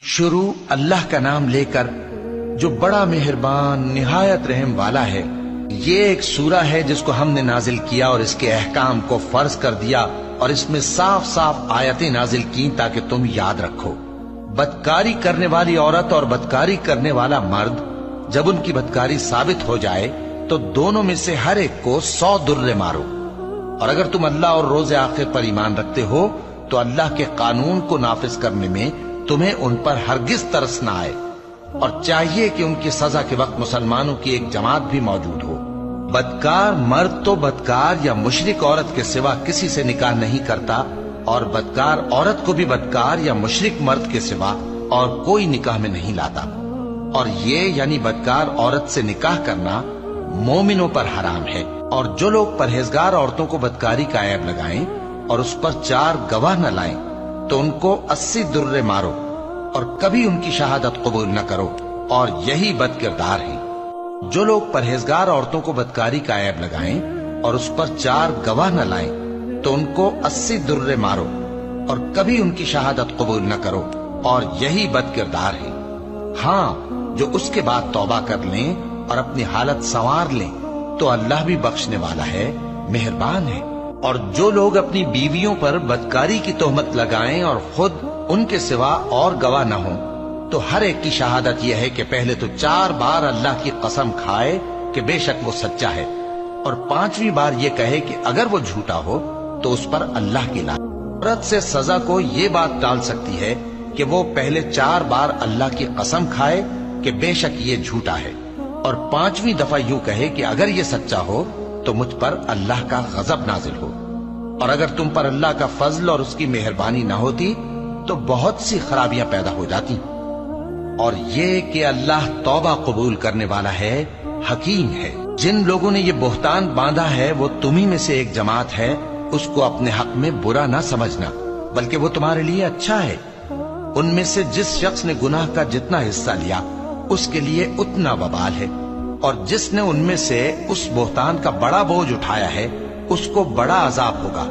شروع اللہ کا نام لے کر جو بڑا مہربان نہایت رحم والا ہے۔ یہ ایک سورہ ہے جس کو ہم نے نازل کیا اور اس کے احکام کو فرض کر دیا اور اس میں صاف صاف آیتیں نازل کی تاکہ تم یاد رکھو۔ بدکاری کرنے والی عورت اور بدکاری کرنے والا مرد جب ان کی بدکاری ثابت ہو جائے تو دونوں میں سے ہر ایک کو 100 درے مارو، اور اگر تم اللہ اور روز آخر پر ایمان رکھتے ہو تو اللہ کے قانون کو نافذ کرنے میں تمہیں ان پر ہرگز ترس نہ آئے، اور چاہیے کہ ان کی سزا کے وقت مسلمانوں کی ایک جماعت بھی موجود ہو۔ بدکار مرد تو بدکار یا مشرک عورت کے سوا کسی سے نکاح نہیں کرتا، اور بدکار عورت کو بھی بدکار یا مشرک مرد کے سوا اور کوئی نکاح میں نہیں لاتا، اور یہ یعنی بدکار عورت سے نکاح کرنا مومنوں پر حرام ہے۔ اور جو لوگ پرہیزگار عورتوں کو بدکاری کا عیب لگائیں اور اس پر 4 گواہ نہ لائیں تو ان کو 80 درے مارو اور کبھی ان کی شہادت قبول نہ کرو، اور یہی بد کردار ہیں۔ جو لوگ پرہیزگار عورتوں کو بدکاری کا عیب لگائیں اور اس پر 4 گواہ نہ لائیں تو ان کو 80 درے مارو اور کبھی ان کی شہادت قبول نہ کرو، اور یہی بد کردار ہیں۔ ہاں، جو اس کے بعد توبہ کر لیں اور اپنی حالت سنوار لیں تو اللہ بھی بخشنے والا ہے، مہربان ہے۔ اور جو لوگ اپنی بیویوں پر بدکاری کی تہمت لگائیں اور خود ان کے سوا اور گواہ نہ ہوں تو ہر ایک کی شہادت یہ ہے کہ پہلے تو 4 بار اللہ کی قسم کھائے کہ بے شک وہ سچا ہے، اور 5ویں بار یہ کہے کہ اگر وہ جھوٹا ہو تو اس پر اللہ کی لعنت۔ عورت سے سزا کو یہ بات ٹال سکتی ہے کہ وہ پہلے 4 بار اللہ کی قسم کھائے کہ بے شک یہ جھوٹا ہے، اور 5ویں دفعہ یوں کہے کہ اگر یہ سچا ہو تو مجھ پر اللہ کا غضب نازل ہو۔ اور اگر تم پر اللہ کا فضل اور اس کی مہربانی نہ ہوتی تو بہت سی خرابیاں پیدا ہو جاتی۔ اور یہ کہ اللہ توبہ قبول کرنے والا ہے، حکیم ہے۔ جن لوگوں نے یہ بہتان باندھا ہے وہ تمہیں میں سے ایک جماعت ہے، اس کو اپنے حق میں برا نہ سمجھنا، بلکہ وہ تمہارے لیے اچھا ہے۔ ان میں سے جس شخص نے گناہ کا جتنا حصہ لیا اس کے لیے اتنا وبال ہے، اور جس نے ان میں سے اس بہتان کا بڑا بوجھ اٹھایا ہے اس کو بڑا عذاب ہوگا۔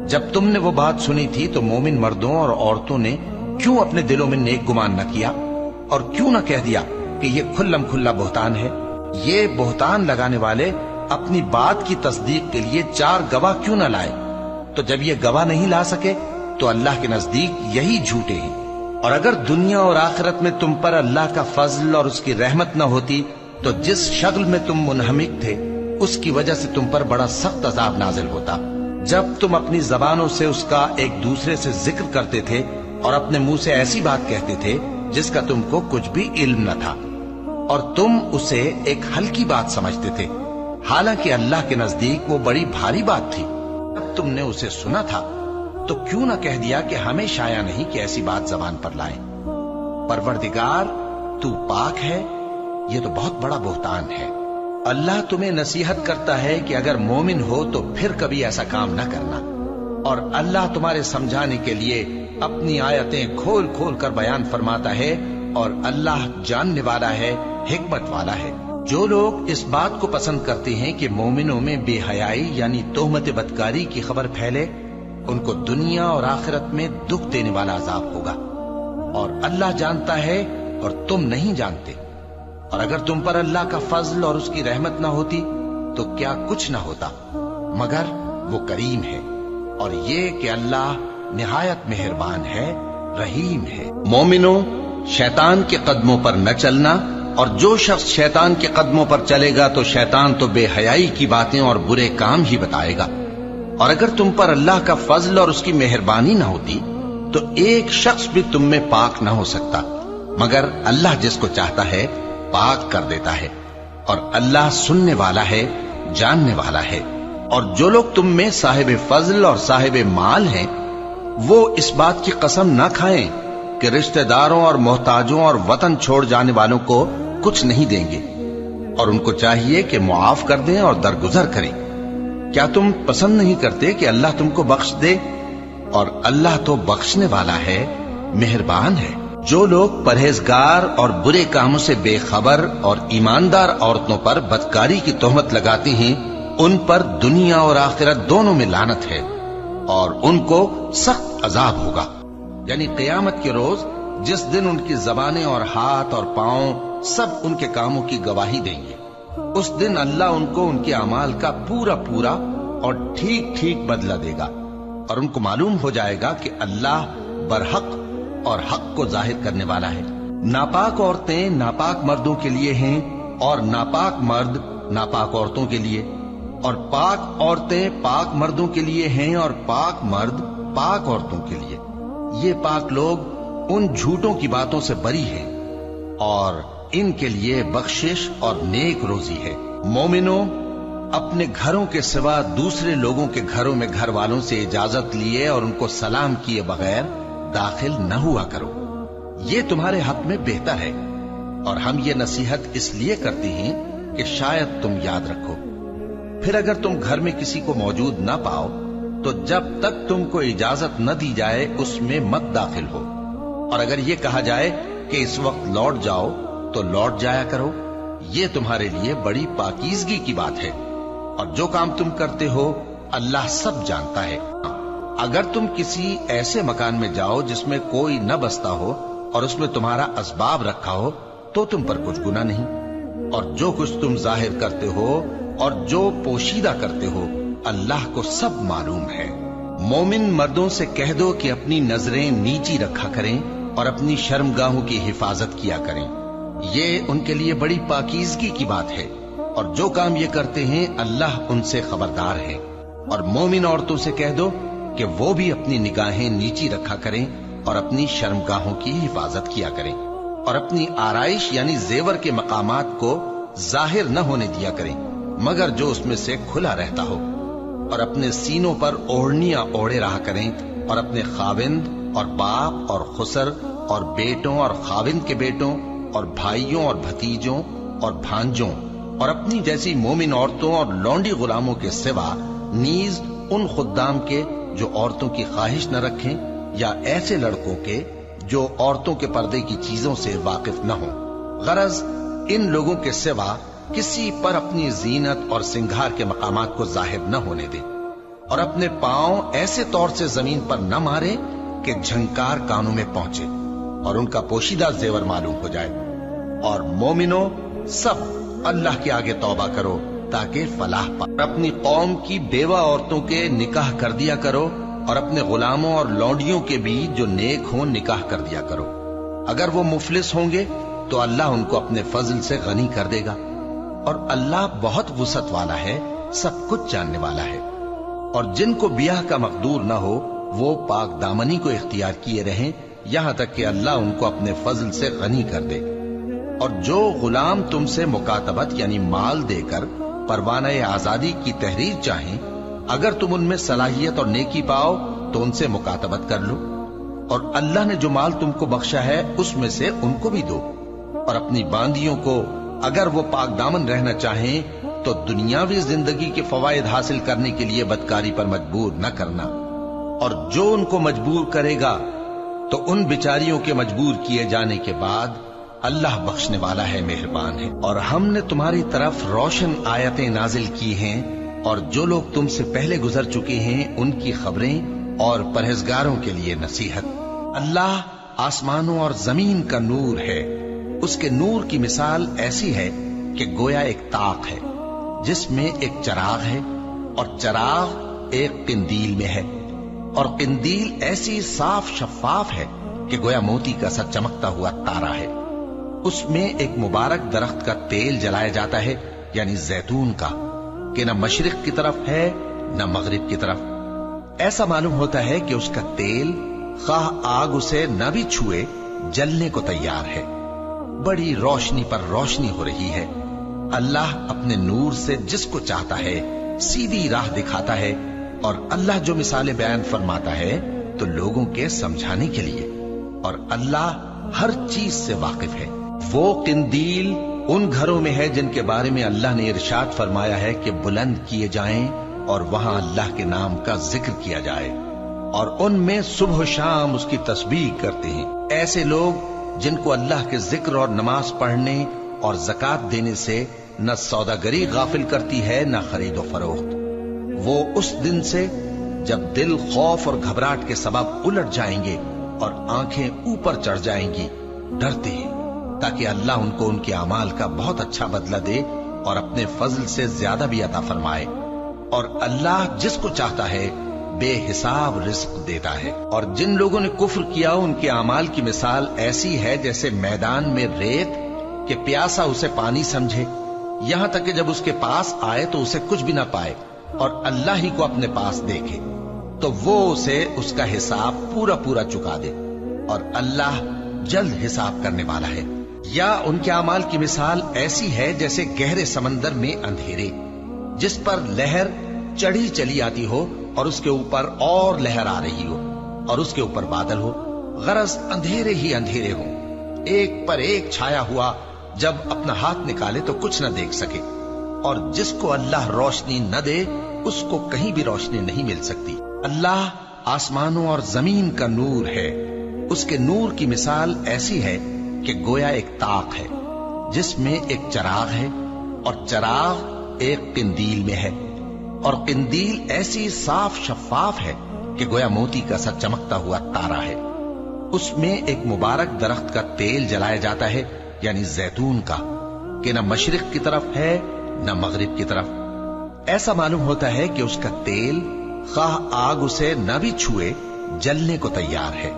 جب تم نے وہ بات سنی تھی تو مومن مردوں اور عورتوں نے کیوں اپنے دلوں میں نیک گمان نہ کیا، اور کیوں نہ کہہ دیا کہ یہ کھلم کھلا بہتان ہے؟ یہ بہتان لگانے والے اپنی بات کی تصدیق کے لیے 4 گواہ کیوں نہ لائے؟ تو جب یہ گواہ نہیں لا سکے تو اللہ کے نزدیک یہی جھوٹے ہیں۔ اور اگر دنیا اور آخرت میں تم پر اللہ کا فضل اور اس کی رحمت نہ ہوتی تو جس شغل میں تم منہمک تھے اس کی وجہ سے تم پر بڑا سخت عذاب نازل ہوتا، جب تم اپنی زبانوں سے اس کا ایک دوسرے سے ذکر کرتے تھے اور اپنے منہ سے ایسی بات کہتے تھے جس کا تم کو کچھ بھی علم نہ تھا، اور تم اسے ایک ہلکی بات سمجھتے تھے، حالانکہ اللہ کے نزدیک وہ بڑی بھاری بات تھی۔ جب تم نے اسے سنا تھا تو کیوں نہ کہہ دیا کہ ہمیں شایع نہیں کہ ایسی بات زبان پر لائیں؟ پروردگار تو پاک ہے، یہ تو بہت بڑا بہتان ہے۔ اللہ تمہیں نصیحت کرتا ہے کہ اگر مومن ہو تو پھر کبھی ایسا کام نہ کرنا، اور اللہ تمہارے سمجھانے کے لیے اپنی آیتیں کھول کھول کر بیان فرماتا ہے، اور اللہ جاننے والا ہے، حکمت والا ہے۔ جو لوگ اس بات کو پسند کرتے ہیں کہ مومنوں میں بے حیائی یعنی تہمت بدکاری کی خبر پھیلے، ان کو دنیا اور آخرت میں دکھ دینے والا عذاب ہوگا، اور اللہ جانتا ہے اور تم نہیں جانتے۔ اور اگر تم پر اللہ کا فضل اور اس کی رحمت نہ ہوتی تو کیا کچھ نہ ہوتا، مگر وہ کریم ہے، اور یہ کہ اللہ نہایت مہربان ہے، رحیم ہے۔ مومنوں، شیطان کے قدموں پر نہ چلنا، اور جو شخص شیطان کے قدموں پر چلے گا تو شیطان تو بے حیائی کی باتیں اور برے کام ہی بتائے گا۔ اور اگر تم پر اللہ کا فضل اور اس کی مہربانی نہ ہوتی تو ایک شخص بھی تم میں پاک نہ ہو سکتا، مگر اللہ جس کو چاہتا ہے پاک کر دیتا ہے، اور اللہ سننے والا ہے، جاننے والا ہے۔ اور جو لوگ تم میں صاحب فضل اور صاحب مال ہیں وہ اس بات کی قسم نہ کھائیں کہ رشتہ داروں اور محتاجوں اور وطن چھوڑ جانے والوں کو کچھ نہیں دیں گے، اور ان کو چاہیے کہ معاف کر دیں اور درگزر کریں۔ کیا تم پسند نہیں کرتے کہ اللہ تم کو بخش دے؟ اور اللہ تو بخشنے والا ہے، مہربان ہے۔ جو لوگ پرہیزگار اور برے کاموں سے بے خبر اور ایماندار عورتوں پر بدکاری کی تہمت لگاتے ہیں ان پر دنیا اور آخرت دونوں میں لعنت ہے، اور ان کو سخت عذاب ہوگا۔ یعنی قیامت کے روز جس دن ان کی زبانیں اور ہاتھ اور پاؤں سب ان کے کاموں کی گواہی دیں گے۔ اس دن اللہ ان کو ان کے اعمال کا پورا پورا اور ٹھیک ٹھیک بدلہ دے گا، اور ان کو معلوم ہو جائے گا کہ اللہ برحق اور حق کو ظاہر کرنے والا ہے۔ ناپاک عورتیں ناپاک مردوں کے لیے ہیں، اور ناپاک مرد ناپاک عورتوں کے لیے، اور پاک عورتیں پاک مردوں کے لیے ہیں، اور پاک مرد پاک عورتوں کے لیے۔ یہ پاک لوگ ان جھوٹوں کی باتوں سے بری ہیں، اور ان کے لیے بخشش اور نیک روزی ہے۔ مومنوں، اپنے گھروں کے سوا دوسرے لوگوں کے گھروں میں گھر والوں سے اجازت لیے اور ان کو سلام کیے بغیر داخل نہ ہوا کرو، یہ تمہارے حق میں بہتر ہے، اور ہم یہ نصیحت اس لیے کرتے ہیں کہ شاید تم یاد رکھو۔ پھر اگر تم گھر میں کسی کو موجود نہ پاؤ تو جب تک تم کو اجازت نہ دی جائے اس میں مت داخل ہو، اور اگر یہ کہا جائے کہ اس وقت لوٹ جاؤ تو لوٹ جایا کرو، یہ تمہارے لیے بڑی پاکیزگی کی بات ہے، اور جو کام تم کرتے ہو اللہ سب جانتا ہے۔ اگر تم کسی ایسے مکان میں جاؤ جس میں کوئی نہ بستا ہو اور اس میں تمہارا اسباب رکھا ہو تو تم پر کچھ گناہ نہیں، اور جو کچھ تم ظاہر کرتے ہو اور جو پوشیدہ کرتے ہو اللہ کو سب معلوم ہے۔ مومن مردوں سے کہہ دو کہ اپنی نظریں نیچی رکھا کریں اور اپنی شرمگاہوں کی حفاظت کیا کریں، یہ ان کے لیے بڑی پاکیزگی کی بات ہے، اور جو کام یہ کرتے ہیں اللہ ان سے خبردار ہے۔ اور مومن عورتوں سے کہہ دو کہ وہ بھی اپنی نگاہیں نیچی رکھا کریں اور اپنی شرمگاہوں کی حفاظت کیا کریں، اور اپنی آرائش یعنی زیور کے مقامات کو ظاہر نہ ہونے دیا کریں مگر جو اس میں سے کھلا رہتا ہو، اور اپنے سینوں پر اوڑھنیاں اوڑھے رہا کریں، اور اپنے خاوند اور باپ اور خسر اور بیٹوں اور خاوند کے بیٹوں اور بھائیوں اور بھتیجوں اور بھانجوں اور اپنی جیسی مومن عورتوں اور لونڈی غلاموں کے سوا نیز ان خدام کے جو عورتوں کی خواہش نہ رکھیں، یا ایسے لڑکوں کے جو عورتوں کے پردے کی چیزوں سے واقف نہ ہوں۔ غرض ان لوگوں کے سوا کسی پر اپنی زینت اور سنگھار کے مقامات کو ظاہر نہ ہونے دے، اور اپنے پاؤں ایسے طور سے زمین پر نہ مارے کہ جھنکار کانوں میں پہنچے اور ان کا پوشیدہ زیور معلوم ہو جائے۔ اور مومنوں، سب اللہ کے آگے توبہ کرو تاکہ فلاح پائے۔ اپنی قوم کی بیوہ عورتوں کے نکاح کر دیا کرو، اور اپنے غلاموں اور لونڈیوں کے بھی جو نیک ہوں نکاح کر دیا کرو۔ اگر وہ مفلس ہوں گے تو اللہ ان کو اپنے فضل سے غنی کر دے گا، اور اللہ بہت وسعت والا ہے، سب کچھ جاننے والا ہے۔ اور جن کو بیاہ کا مقدور نہ ہو وہ پاک دامنی کو اختیار کیے رہیں یہاں تک کہ اللہ ان کو اپنے فضل سے غنی کر دے۔ اور جو غلام تم سے مکاتبت یعنی مال دے کر پروانہ آزادی کی تحریر چاہیں، اگر تم ان میں صلاحیت اور نیکی پاؤ تو ان سے مکاتبت کر لو، اور اللہ نے جو مال تم کو بخشا ہے اس میں سے ان کو بھی دو۔ اور اپنی باندیوں کو اگر وہ پاک دامن رہنا چاہیں تو دنیاوی زندگی کے فوائد حاصل کرنے کے لیے بدکاری پر مجبور نہ کرنا، اور جو ان کو مجبور کرے گا تو ان بیچاریوں کے مجبور کیے جانے کے بعد اللہ بخشنے والا ہے، مہربان ہے۔ اور ہم نے تمہاری طرف روشن آیتیں نازل کی ہیں، اور جو لوگ تم سے پہلے گزر چکے ہیں ان کی خبریں اور پرہیزگاروں کے لیے نصیحت۔ اللہ آسمانوں اور زمین کا نور ہے، اس کے نور کی مثال ایسی ہے کہ گویا ایک طاق ہے جس میں ایک چراغ ہے، اور چراغ ایک قندیل میں ہے، اور قندیل ایسی صاف شفاف ہے کہ گویا موتی کا سا چمکتا ہوا تارا ہے۔ اس میں ایک مبارک درخت کا تیل جلایا جاتا ہے، یعنی زیتون کا، کہ نہ مشرق کی طرف ہے نہ مغرب کی طرف۔ ایسا معلوم ہوتا ہے کہ اس کا تیل خواہ آگ اسے نہ بھی چھوئے جلنے کو تیار ہے، بڑی روشنی پر روشنی ہو رہی ہے۔ اللہ اپنے نور سے جس کو چاہتا ہے سیدھی راہ دکھاتا ہے، اور اللہ جو مثالیں بیان فرماتا ہے تو لوگوں کے سمجھانے کے لیے، اور اللہ ہر چیز سے واقف ہے۔ وہ قندیل ان گھروں میں ہے جن کے بارے میں اللہ نے ارشاد فرمایا ہے کہ بلند کیے جائیں اور وہاں اللہ کے نام کا ذکر کیا جائے، اور ان میں صبح و شام اس کی تسبیح کرتے ہیں۔ ایسے لوگ جن کو اللہ کے ذکر اور نماز پڑھنے اور زکوٰۃ دینے سے نہ سوداگری غافل کرتی ہے نہ خرید و فروخت، وہ اس دن سے جب دل خوف اور گھبراہٹ کے سبب الٹ جائیں گے और आंखें ऊपर चढ़ जाएंगी, डरते हैं, ताकि अल्लाह उनको उनके अमाल का बहुत अच्छा बदला दे और अपने फजल से ज्यादा भी अता फरमाए। और अल्लाह जिसको चाहता है बेहिसाब रिस्क देता है। और जिन लोगों ने कुफ्र किया उनके अमाल की मिसाल ऐसी है जैसे मैदान में रेत कि प्यासा उसे पानी समझे, यहां तक कि जब उसके पास आए तो उसे कुछ भी ना पाए और अल्लाह ही को अपने पास देखे तो वो उसे उसका हिसाब पूरा पूरा चुका दे, और अल्लाह जल्द हिसाब करने वाला है। या उनके अमाल की मिसाल ऐसी है जैसे गहरे समंदर में अंधेरे, जिस पर लहर चढ़ी चली आती हो और उसके ऊपर और लहर आ रही हो और उसके ऊपर बादल हो, गरज अंधेरे ही अंधेरे हो, एक पर एक छाया हुआ, जब अपना हाथ निकाले तो कुछ न देख सके। और जिसको अल्लाह रोशनी न दे उसको कहीं भी रोशनी नहीं मिल सकती। अल्लाह आसमानों और जमीन का नूर है। उसके नूर की मिसाल ऐसी है कि गोया एक ताक है जिसमें एक चराग है और चराग एक किंदील में है, और किंदील ऐसी साफ शफाफ है कि गोया मोती का सा चमकता हुआ तारा है। उसमें एक मुबारक दरख्त का तेल जलाया जाता है, यानी जैतून का, कि न मशरिक की तरफ है न मगरिब की तरफ। ऐसा मालूम होता है कि उसका तेल खाह आग उसे न भी छुए जलने को तैयार है।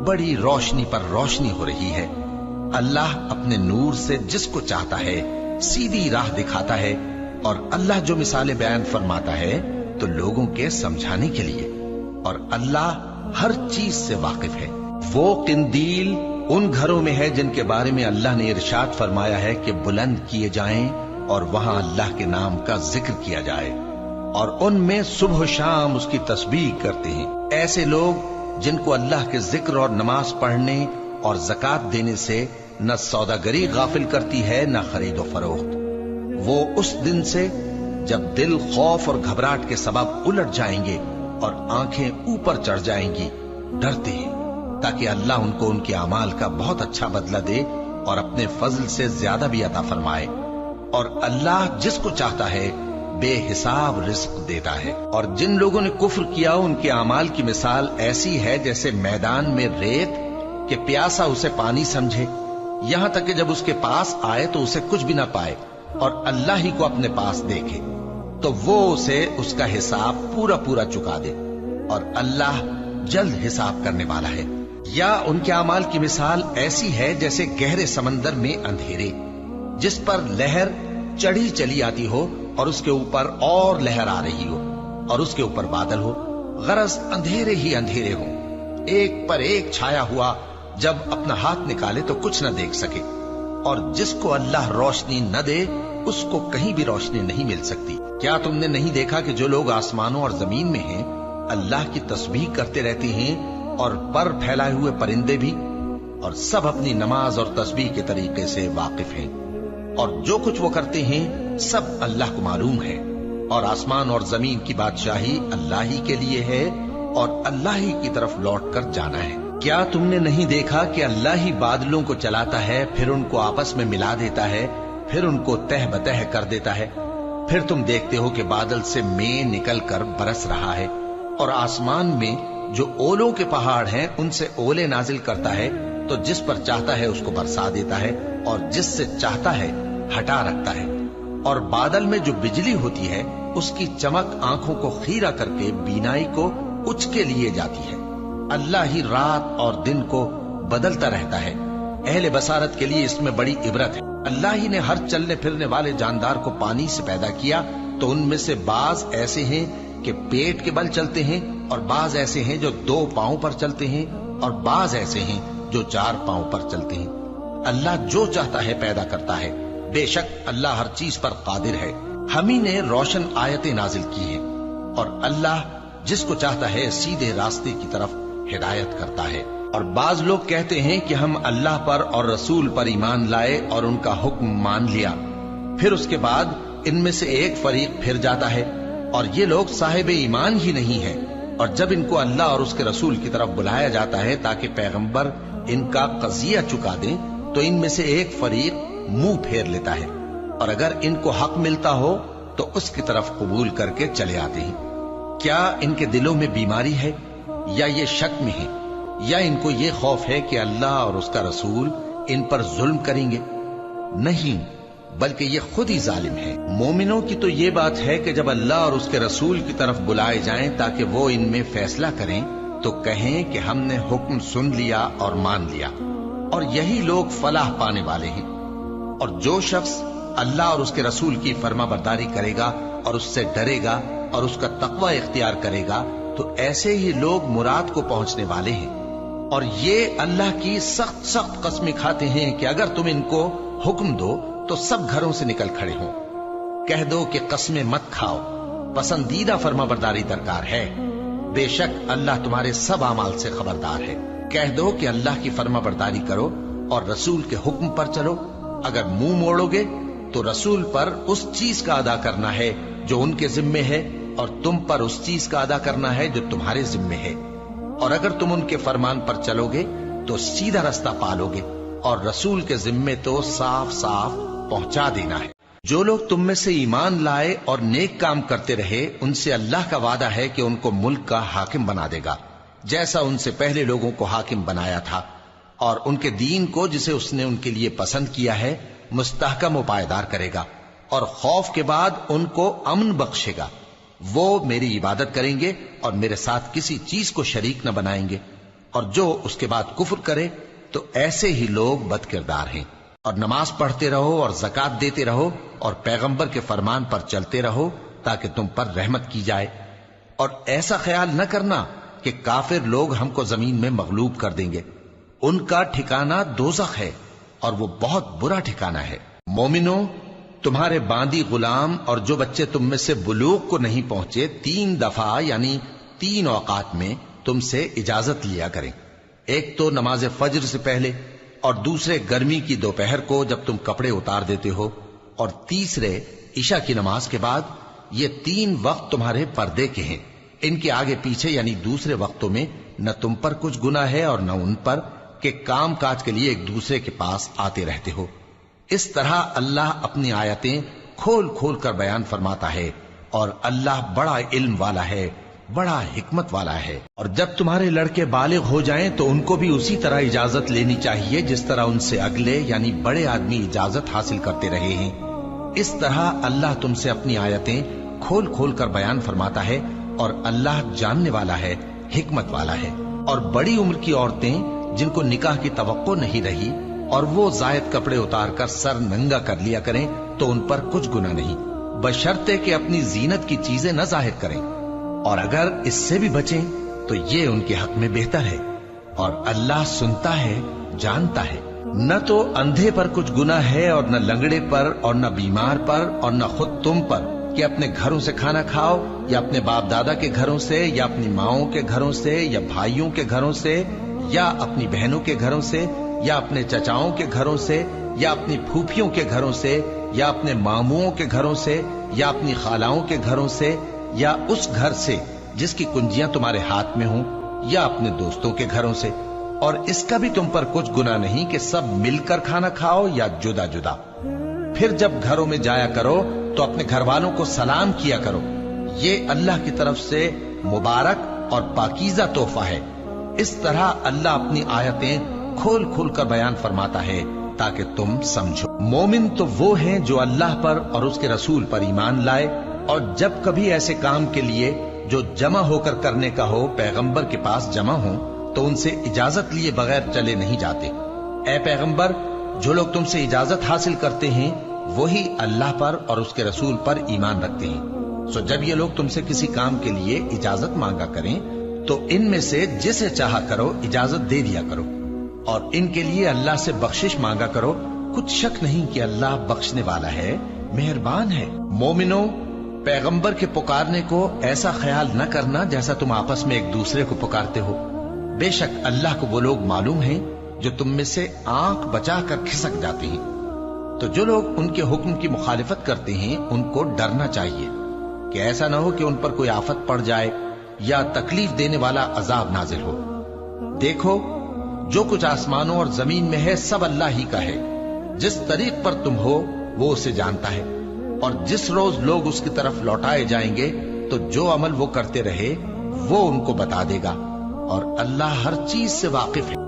बड़ी रोशनी पर रोशनी हो रही है। अल्लाह अपने नूर से जिसको चाहता है सीधी राह दिखाता है, और अल्लाह जो मिसालें बयान फरमाता है तो लोगों के समझाने के लिए, और अल्लाह हर चीज से वाकिफ है। वो किंदील उन घरों में है जिनके बारे में अल्लाह ने इरशाद फरमाया है कि बुलंद किए जाएं और वहां अल्लाह के नाम का जिक्र किया जाए, और उनमें सुबह शाम उसकी तस्बीह करते हैं। ऐसे लोग जिनको अल्लाह के जिक्र और नमाज पढ़ने और ज़कात देने से न सौदागरी गाफिल करती है न खरीदो फरोख्त। वो उस दिन से जब दिल खौफ और घबराहट के सबब उलट जाएंगे और आंखें ऊपर चढ़ जाएंगी, डरते हैं, ताकि अल्लाह उनको उनके अमाल का बहुत अच्छा बदला दे और अपने फजल से ज्यादा भी अता फरमाए। और अल्लाह जिसको चाहता है बेहिसाब रिस्क देता है। और जिन लोगों ने कुफ्र किया उनके अमाल की मिसाल ऐसी है जैसे मैदान में रेत कि प्यासा उसे पानी समझे, यहां तक कि जब उसके पास आए तो उसे कुछ भी ना पाए और अल्लाह ही को अपने पास देखे तो वो उसे उसका हिसाब पूरा पूरा चुका दे, और अल्लाह जल्द हिसाब करने वाला है। या उनके अमाल की मिसाल ऐसी है जैसे गहरे समंदर में अंधेरे, जिस पर लहर चढ़ी चली आती हो और उसके ऊपर और लहर आ रही हो और उसके ऊपर बादल हो, गरज अंधेरे ही अंधेरे हो, एक पर एक छाया हुआ, जब अपना हाथ निकाले तो कुछ न देख सके। और जिसको अल्लाह रोशनी न दे उसको कहीं भी रोशनी नहीं मिल सकती। क्या तुमने नहीं देखा कि जो लोग आसमानों और जमीन में हैं अल्लाह की तस्बीह करते रहते हैं, और पर फैलाए हुए परिंदे भी, और सब अपनी नमाज और तस्बीह के तरीके से वाकिफ हैं, और जो कुछ वो करते हैं सब अल्लाह को मालूम है। और आसमान और जमीन की बादशाही अल्लाह ही के लिए है और अल्लाह ही की तरफ लौट कर जाना है। क्या तुमने नहीं देखा कि अल्लाह ही बादलों को चलाता है, फिर उनको आपस में मिला देता है, फिर उनको तह बतह कर देता है, फिर तुम देखते हो कि बादल से मेंह निकल कर बरस रहा है, और आसमान में जो ओलों के पहाड़ हैं उनसे ओले नाजिल करता है, तो जिस पर चाहता है उसको बरसा देता है और जिससे चाहता है हटा रखता है। और बादल में जो बिजली होती है उसकी चमक आंखों को खीरा करके बीनाई को उचके लिए जाती है। अल्लाह ही रात और दिन को बदलता रहता है। अहले बसारत के लिए इसमें बड़ी इबरत है। अल्लाह ही ने हर चलने फिरने वाले जानदार को पानी से पैदा किया, तो उनमें से बाज ऐसे हैं कि पेट के बल चलते हैं, और बाज ऐसे हैं जो 2 पांव पर चलते हैं, और बाज ऐसे हैं जो 4 पांव पर चलते हैं। अल्लाह जो चाहता है पैदा करता है। बेशक अल्लाह हर चीज पर कादिर है। हम ही ने रोशन आयतें नाजिल की हैं, और अल्लाह जिसको चाहता है सीधे रास्ते की तरफ हिदायत करता है। और बाज लोग कहते हैं कि हम अल्लाह पर और रसूल पर ईमान लाए और उनका हुक्म मान लिया, फिर उसके बाद इनमें से एक फरीक फिर जाता है, और ये लोग साहिब ईमान ही नहीं है। और जब इनको अल्लाह और उसके रसूल की तरफ बुलाया जाता है ताकि पैगंबर इनका कज़िया चुका दें, तो इनमें से एक फरीक मुंह फेर लेता है, और अगर इनको हक मिलता हो तो उसकी तरफ कबूल करके चले आते हैं। क्या इनके दिलों में बीमारी है या ये शक में है یا इनको ये खौफ है कि अल्लाह और उसका रसूल इन पर जुल्म करेंगे? नहीं, बल्कि ये खुद ही जालिम है। मोमिनों की तो ये बात है कि जब अल्लाह और उसके रसूल की तरफ बुलाए जाएं ताकि वो इनमें फैसला करें, तो कहें कि हमने हुक्म सुन लिया और मान लिया, और यही लोग फलाह पाने वाले हैं। और जो शख्स अल्लाह और उसके रसूल की फर्माबरदारी करेगा और उससे डरेगा और उसका तकवा इख्तियार करेगा, तो ऐसे ही लोग मुराद को पहुंचने वाले हैं। और ये अल्लाह की सख्त सख्त कस्में खाते हैं कि अगर तुम इनको हुक्म दो तो सब घरों से निकल खड़े हों। कह दो कि कस्में मत खाओ, पसंदीदा फर्माबरदारी दरकार है। बेशक अल्लाह तुम्हारे सब अमाल से खबरदार है। कह दो कि अल्लाह की फर्माबरदारी करो और रसूल के हुक्म पर चलो। अगर मुंह मोड़ोगे तो रसूल पर उस चीज का अदा करना है जो उनके जिम्मे है, और तुम पर उस चीज का अदा करना है जो तुम्हारे जिम्मे है। और अगर तुम उनके फरमान पर चलोगे तो सीधा रास्ता पालोगे, और रसूल के जिम्मे तो साफ साफ पहुंचा देना है। जो लोग तुम में से ईमान लाए और नेक काम करते रहे, उनसे अल्लाह का वादा है कि उनको मुल्क का हाकिम बना देगा, जैसा उनसे पहले लोगों को हाकिम बनाया था, और उनके दीन को जिसे उसने उनके लिए पसंद किया है मुस्तहकम व पायदार करेगा, और खौफ के बाद उनको अमन बख्शेगा। वो मेरी इबादत करेंगे और मेरे साथ किसी चीज को शरीक न बनाएंगे, और जो उसके बाद कुफ्र करे तो ऐसे ही लोग बदकिरदार हैं। और नमाज पढ़ते रहो और ज़कात देते रहो और पैगंबर के फरमान पर चलते रहो ताकि तुम पर रहमत की जाए। और ऐसा ख्याल न करना कि काफिर लोग हमको जमीन में मगलूब कर देंगे। उनका ठिकाना दोज़ख है और वो बहुत बुरा ठिकाना है। मोमिनो, तुम्हारे बांदी गुलाम और जो बच्चे तुम में से बुलूग को नहीं पहुंचे 3 दफा यानी 3 औकात में तुमसे इजाजत लिया करें। एक तो नमाज फज्र से पहले, और दूसरे गर्मी की दोपहर को जब तुम कपड़े उतार देते हो, और तीसरे ईशा की नमाज के बाद। ये 3 वक्त तुम्हारे पर्दे के हैं। इनके आगे पीछे यानी दूसरे वक्तों में न तुम पर कुछ गुनाह है और न उन पर, कि काम काज के लिए एक दूसरे के पास आते रहते हो। इस तरह अल्लाह अपनी आयतें खोल खोल कर बयान फरमाता है, और अल्लाह बड़ा इल्म वाला है, बड़ा हिकमत वाला है। और जब तुम्हारे लड़के बालिग हो जाएं तो उनको भी उसी तरह इजाजत लेनी चाहिए जिस तरह उनसे अगले यानी बड़े आदमी इजाजत हासिल करते रहे हैं। इस तरह अल्लाह तुमसे अपनी आयतें खोल खोल कर बयान फरमाता है, और अल्लाह जानने वाला है, हिकमत वाला है। और बड़ी उम्र की औरतें जिनको निकाह की तवक्को नहीं रही और वो जायद कपड़े उतार कर सर नंगा कर लिया करें, तो उन पर कुछ गुनाह नहीं, बशर्ते कि अपनी जीनत की चीजें न जाहिर करें। और अगर इससे भी बचें तो ये उनके हक में बेहतर है, और अल्लाह सुनता है, जानता है। न तो अंधे पर कुछ गुनाह है और न लंगड़े पर और न बीमार पर और न खुद तुम पर कि अपने घरों से खाना खाओ, या अपने बाप दादा के घरों से, या अपनी माओं के घरों से, या भाइयों के घरों से, या अपनी बहनों के घरों से, या अपने चचाओं के घरों से, या अपनी फूफियों के घरों से, या अपने मामुओं के घरों से, या अपनी खालाओं के घरों से, या उस घर से जिसकी कुंजियां तुम्हारे हाथ में हों, या अपने दोस्तों के घरों से। और इसका भी तुम पर कुछ गुनाह नहीं कि सब मिलकर खाना खाओ या जुदा जुदा। फिर जब घरों में जाया करो तो अपने घर वालों को सलाम किया करो। ये अल्लाह की तरफ से मुबारक और पाकीज़ा तोहफा है। इस तरह अल्लाह अपनी आयतें खोल खोल कर बयान फरमाता है ताकि तुम समझो। मोमिन तो वो हैं जो अल्लाह पर और उसके रसूल पर ईमान लाए, और जब कभी ऐसे काम के लिए जो जमा होकर करने का हो पैगंबर के पास जमा हो तो उनसे इजाजत लिए बगैर चले नहीं जाते। ऐ पैगंबर, जो लोग तुमसे इजाजत हासिल करते हैं वही अल्लाह पर और उसके रसूल पर ईमान रखते हैं। सो जब ये लोग तुमसे किसी काम के लिए इजाजत मांगा करें तो इनमें से जिसे चाहा करो इजाजत दे दिया करो, और इनके लिए अल्लाह से बख्शिश मांगा करो। कुछ शक नहीं कि अल्लाह बख्शने वाला है, मेहरबान है। मोमिनो, पैगंबर के पुकारने को ऐसा ख्याल न करना जैसा तुम आपस में एक दूसरे को पुकारते हो। बेशक अल्लाह को वो लोग मालूम हैं जो तुम में से आंख बचाकर खिसक जाते हैं। तो जो लोग उनके हुक्म की मुखालिफत करते हैं उनको डरना चाहिए कि ऐसा न हो कि उन पर कोई आफत पड़ जाए या तकलीफ देने वाला अजाब नाजिल हो। देखो, जो कुछ आसमानों और जमीन में है सब अल्लाह ही का है। जिस तरीक पर तुम हो वो उसे जानता है, और जिस रोज लोग उसकी तरफ लौटाए जाएंगे तो जो अमल वो करते रहे वो उनको बता देगा, اور اللہ ہر چیز سے واقف ہے۔